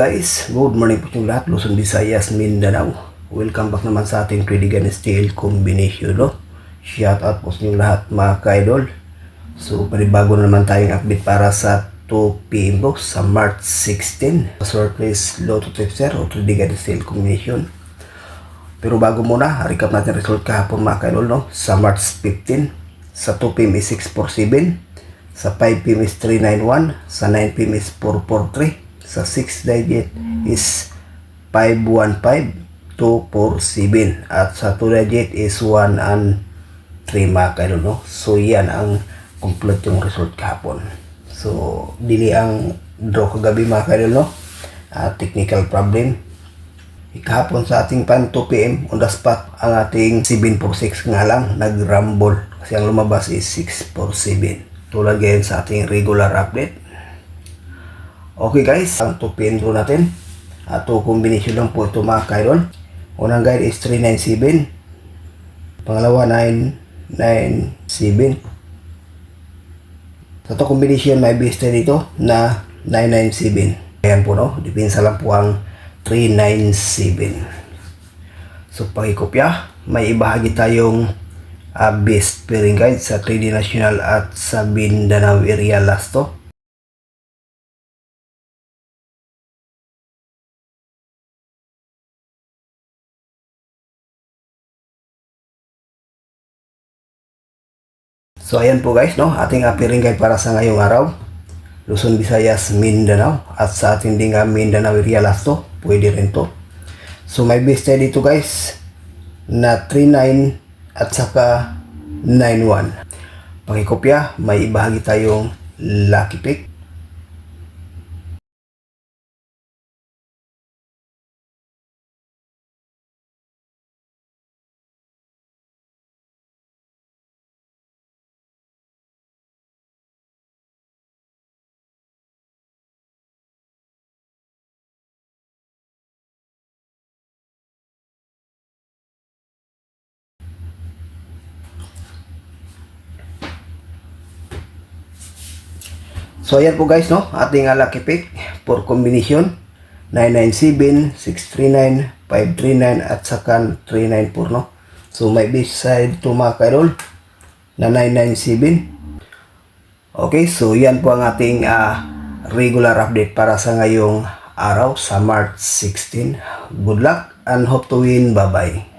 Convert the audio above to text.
guys, good morning po yung lahat, Luzon, Visayas, Mindanao. Welcome back naman sa ating Predigan Steel Combination, no? Shout out po sa inyong lahat mga ka-idol. So, panibago na naman tayong update para sa 2 PM po sa March 16. Surprise Lotto Tipster o Predigan Steel Combination. Pero bago muna, recap natin result kahapon mga ka-idol, no? Sa March 15, sa 2 PM is 647, sa 5 PM is 391, sa 9 PM is 443. Sa 6 digit is 515247 at sa 2 digit is 1 and 3 mga kaidol, no? So yan ang complete yung result kahapon. So dili ang draw kagabi mga kaidol, no? Technical problem kahapon sa ating pan 2 PM on the spot ang ating 746 nga lang nag-rumble kasi ang lumabas is 647 tulad ngayon sa ating regular update. Okay guys, ang 2 PM draw natin. 2 combination lang po ito mga kaidol. Unang guide is 397. Pangalawa 997. Sa 2 combination may base dito na 997. Ayan po, no? Depensa lang po ang 397. So pakikopya, may ibahagi tayong best pairing guide sa 3D National at sa Mindanao area last to. So ayan po guys, no, ating appearing guide para sa ngayong araw, Luzon, Visayas, Mindanao at sa ating ding Mindanao area last to, pwede rin to. So may base tayo dito guys na 39 at saka 91. Pakikopya, may ibahagi tayong lucky pick. So ayan po guys, no, ating lucky pick for combination 997, 639, 539 at saka 394, no. So may base side to mga kaidol na 997. Okay, so yan po ang ating regular update para sa ngayong araw sa March 16. Good luck and hope to win. Bye bye.